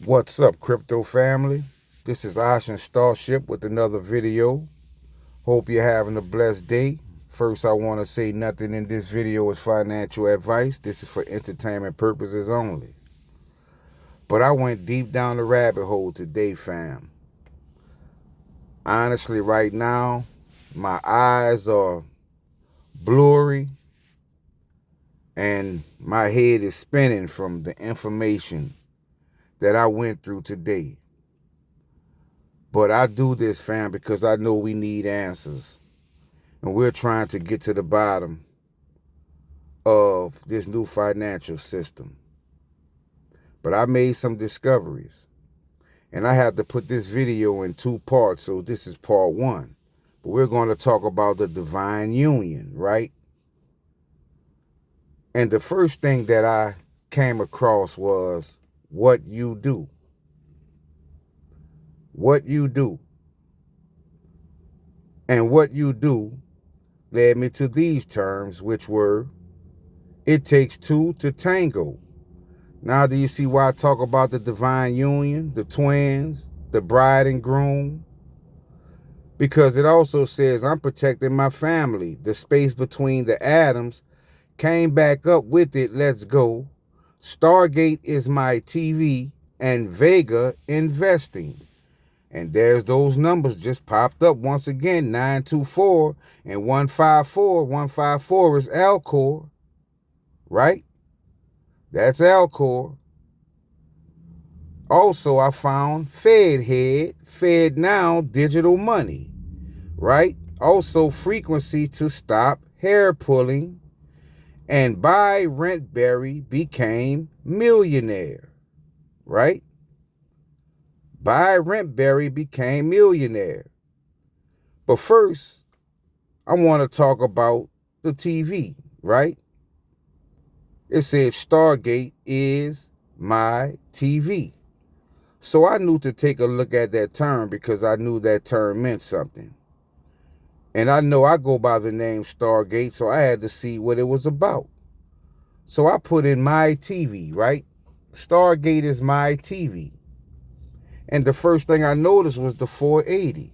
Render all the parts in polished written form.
What's up, crypto family? This is Ocean Starship with another video. Hope you're having a blessed day. First, I want to say nothing in this video is financial advice. This is for entertainment purposes only. But I went deep down the rabbit hole today, fam. Honestly, right now, my eyes are blurry and my head is spinning from the information that I went through today. But I do this, fam, because I know we need answers. And we're trying to get to the bottom of this new financial system. But I made some discoveries. And I had to put this video in two parts, so this is part one. But we're going to talk about the divine union, right? And the first thing that I came across was what you do. What you do. And what you do led me to these terms, which were, it takes two to tango. Now do you see why I talk about the divine union, the twins, the bride and groom? Because it also says I'm protecting my family. The space between the atoms came back up with it. Let's go. Stargate is my TV and Vega investing. And there's those numbers just popped up once again, 924 and 154. 154 is alcor, right? That's alcor. Also, I found Fed now, digital money, right? Also, frequency to stop hair pulling. And by Rentberry became millionaire, right? By Rentberry became millionaire. But first, I want to talk about the TV, right? It said Stargate is my TV. So I knew to take a look at that term because I knew that term meant something. And I know I go by the name Stargate, so I had to see what it was about. So I put in my TV, right? Stargate is my TV. And the first thing I noticed was the 480.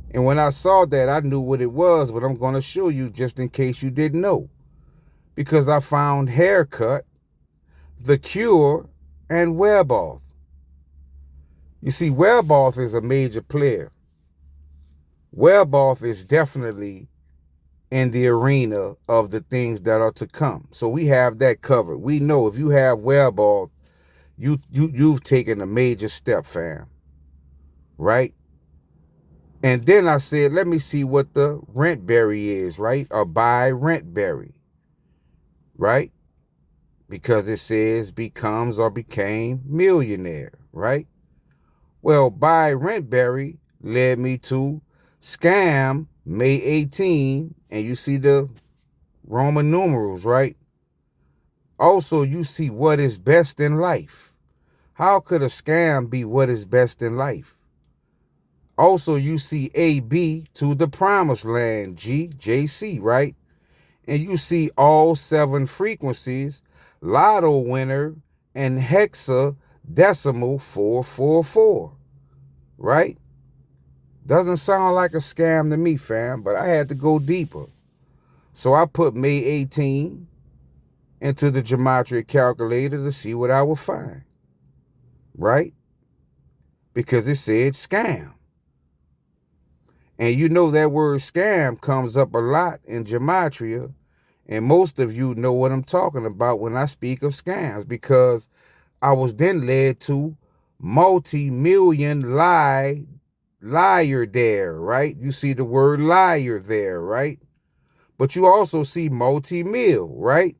And when I saw that, I knew what it was, but I'm going to show you just in case you didn't know. Because I found Haircut, The Cure, and Weboff. You see, Weboff is a major player. Weboff is definitely in the arena of the things that are to come. So we have that covered. We know if you have Weboff, you've taken a major step, fam. Right? And then I said, let me see what the Rentberry is, right? Or buy Rentberry, right? Because it says becomes or became millionaire, right? Well, buy Rentberry led me to scam May 18, and you see the Roman numerals, right? Also, you see what is best in life. How could a scam be what is best in life? Also, you see AB to the promised land, GJC, right? And you see all 7 frequencies, lotto winner, and hexadecimal 444, right? Doesn't sound like a scam to me, fam, but I had to go deeper. So I put May 18 into the gematria calculator to see what I would find, right? Because it said scam. And you know that word scam comes up a lot in gematria, and most of you know what I'm talking about when I speak of scams, because I was then led to multi-million liar there, right? You see the word liar there, right? But you also see multi-mil, right?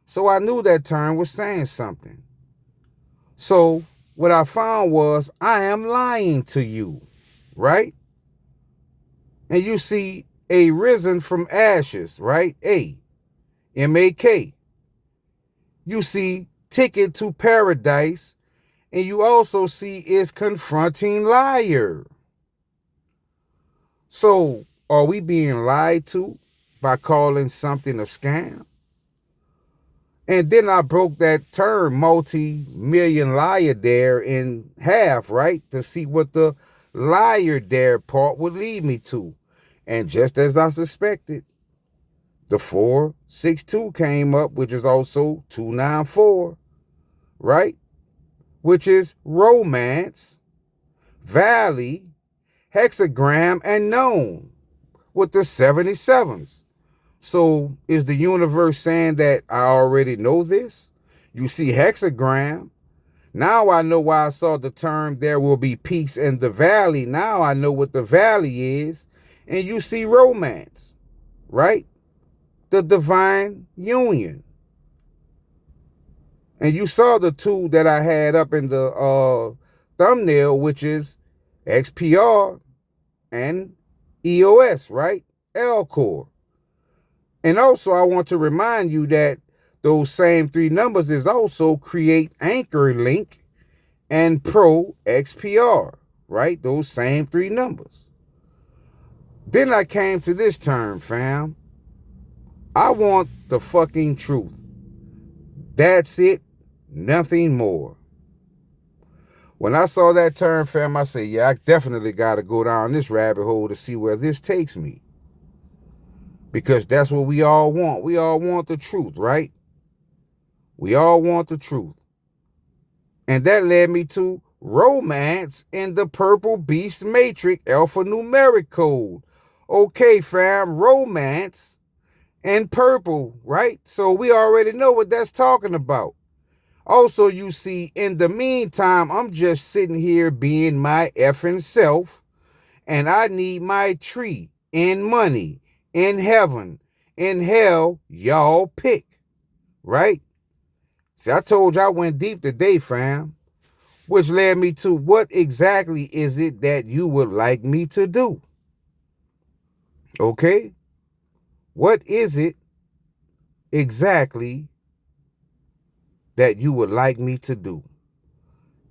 So I knew that term was saying something. So what I found was I am lying to you, right? And you see a risen from ashes, right? MAK. You see ticket to paradise, and you also see is confronting liar. So are we being lied to by calling something a scam? And then I broke that term multi-million liar there in half, right? To see what the liar there part would lead me to. And just as I suspected, the 462 came up, which is also 294, right? Which is romance, valley, hexagram, and known with the 77s. So is the universe saying that I already know this? You see hexagram. Now I know why I saw the term there will be peace in the valley. Now I know what the valley is. And you see romance, right? The divine union. And you saw the two that I had up in the thumbnail, which is XPR and EOS, right? alcor. And also, I want to remind you that those same three numbers is also create anchor link and pro XPR, right? Those same three numbers. Then I came to this term, fam. I want the fucking truth. That's it. Nothing more. When I saw that term, fam, I said, yeah, I definitely got to go down this rabbit hole to see where this takes me. Because that's what we all want. We all want the truth, right? We all want the truth. And that led me to romance in the purple beast matrix alphanumeric code. Okay, fam, romance and purple, right? So we already know what that's talking about. Also, you see, in the meantime, I'm just sitting here being my effing self, and I need my tree in money, in heaven, in hell, y'all pick, right? See, I told you I went deep today, fam, which led me to what exactly is it that you would like me to do? Okay? What is it exactly that you would like me to do?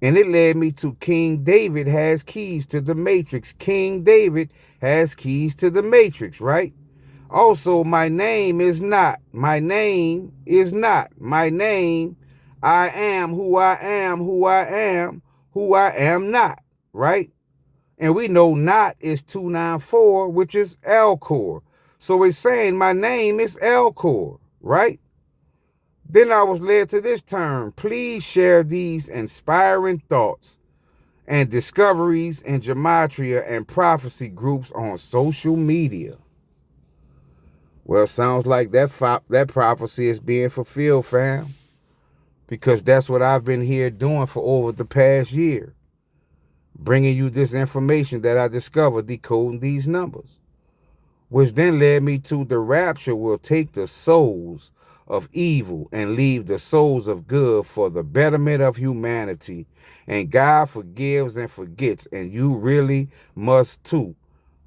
And it led me to King David has keys to the matrix. King David has keys to the matrix, right? Also, my name is not. My name is not. My name, I am who I am, who I am, who I am not, right? And we know not is 294, which is alcor. So it's saying my name is alcor, right? Then I was led to this term. Please share these inspiring thoughts and discoveries in gematria and prophecy groups on social media. Well, sounds like that prophecy is being fulfilled, fam. Because that's what I've been here doing for over the past year. Bringing you this information that I discovered decoding these numbers. Which then led me to the rapture will take the souls of evil and leave the souls of good for the betterment of humanity. And God forgives and forgets, and you really must too,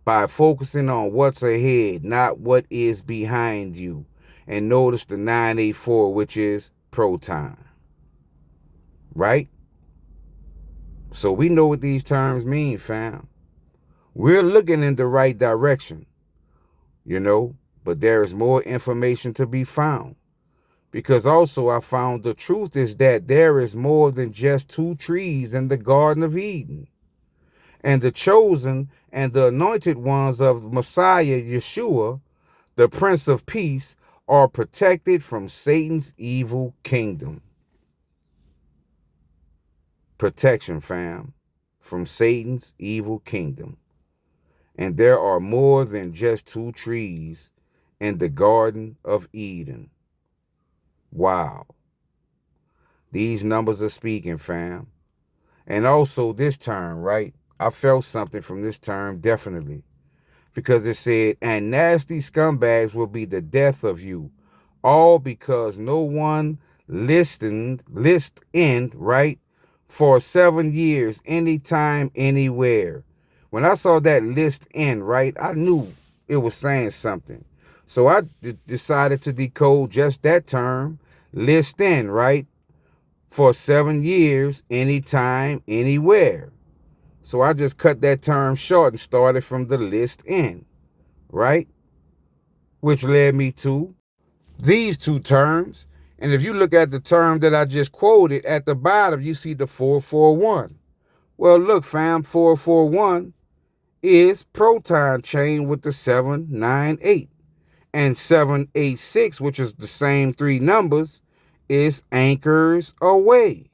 by focusing on what's ahead, not what is behind you. And notice the 984, which is Proton. Right? So we know what these terms mean, fam. We're looking in the right direction, but there is more information to be found. Because also I found the truth is that there is more than just two trees in the Garden of Eden. And the chosen and the anointed ones of Messiah Yeshua, the Prince of Peace, are protected from Satan's evil kingdom. Protection, fam, from Satan's evil kingdom. And there are more than just two trees in the Garden of Eden. Wow. These numbers are speaking, fam. And also this term, right? I felt something from this term, definitely. Because it said, and nasty scumbags will be the death of you. All because no one list in, right? For 7 years, anytime, anywhere. When I saw that list in, right, I knew it was saying something. So I decided to decode just that term, list in, right? For 7 years, anytime, anywhere. So I just cut that term short and started from the list in, right? Which led me to these two terms, And if you look at the term that I just quoted at the bottom, you see the 441. Well, look, fam, 441 is Proton chain with the 798. And 786, which is the same three numbers, is anchors away.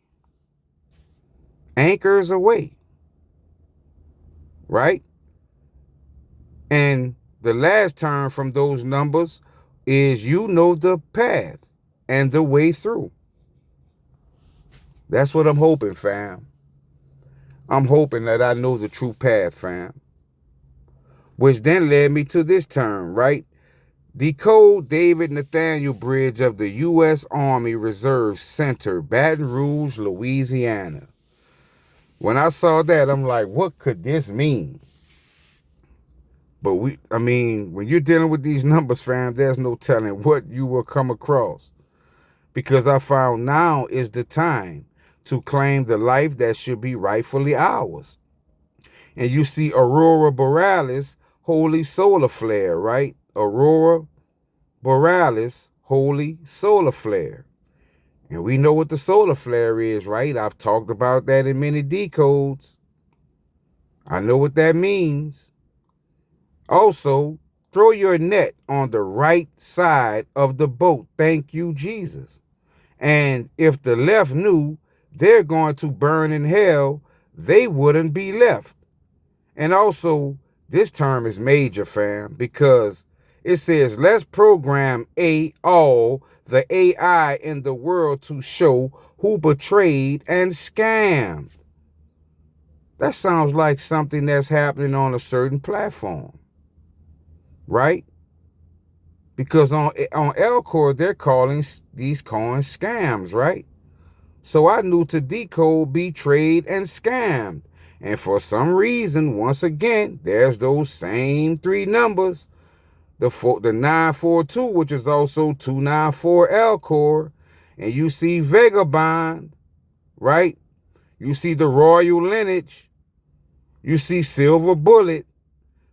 Anchors away. Right? And the last term from those numbers is you know the path and the way through. That's what I'm hoping, fam. I'm hoping that I know the true path, fam. Which then led me to this term, right? Decode David Nathaniel Bridge of the U.S. Army Reserve Center, Baton Rouge, Louisiana. When I saw that, I'm like, what could this mean? But when you're dealing with these numbers, fam, there's no telling what you will come across. Because I found now is the time to claim the life that should be rightfully ours. And you see Aurora Borealis, holy solar flare, right? Aurora Borealis, holy solar flare. And we know what the solar flare is, right? I've talked about that in many decodes. I know what that means. Also, throw your net on the right side of the boat. Thank you, Jesus. And if the left knew they're going to burn in hell, they wouldn't be left. And also, this term is major, fam, because it says, let's program all the AI in the world to show who betrayed and scammed. That sounds like something that's happening on a certain platform, right? Because on alcor, they're calling these coins scams, right? So I knew to decode betrayed and scammed. And for some reason, once again, there's those same three numbers. The 942, which is also 294 alcor. And you see Vagabond, right? You see the royal lineage. You see Silver Bullet,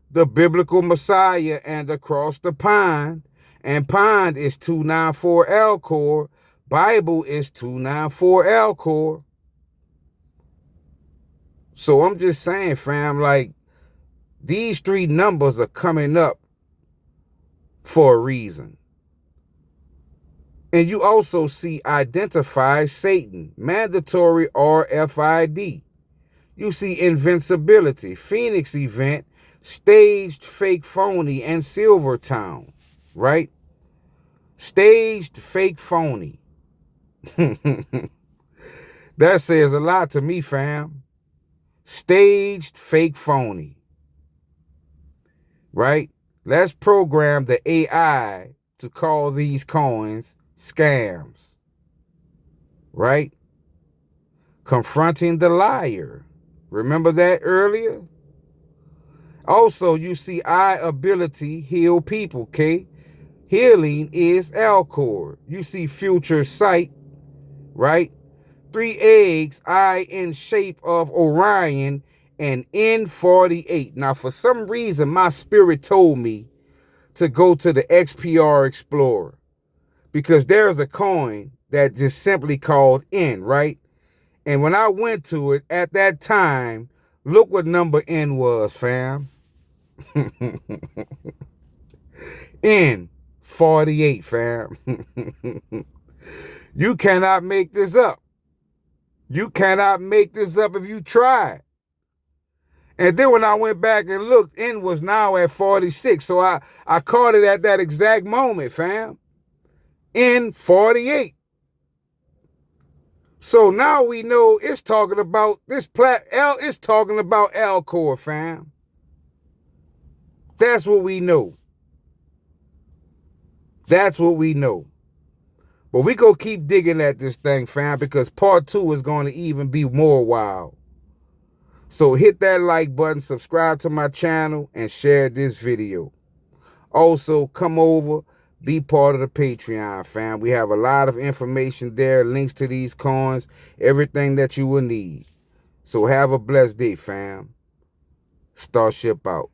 the biblical Messiah, and across the pond. And pond is 294 alcor. Bible is 294 alcor. So I'm just saying, fam, like, these three numbers are coming up for a reason. And you also see identify Satan, mandatory RFID. You see invincibility, Phoenix event, staged fake phony, and Silvertown, right? Staged fake phony. That says a lot to me, fam. Staged fake phony, right? Let's program the AI to call these coins scams, right? Confronting the liar. Remember that earlier? Also, you see ability heal people, okay? Healing is alcor. You see future sight, right? 3 eggs, eye in shape of Orion, and N48. Now, for some reason, my spirit told me to go to the XPR Explorer because there's a coin that just simply called N, right? And when I went to it at that time, look what number N was, fam. N48, fam. You cannot make this up. You cannot make this up if you try. And then when I went back and looked, N was now at 46. So I caught it at that exact moment, fam. N48. So now we know it's talking about it's talking about alcor, fam. That's what we know. That's what we know. But we go keep digging at this thing, fam, because part 2 is going to even be more wild. So hit that like button, subscribe to my channel, and share this video. Also, come over, be part of the Patreon, fam. We have a lot of information there, links to these coins, everything that you will need. So have a blessed day, fam. Starship out.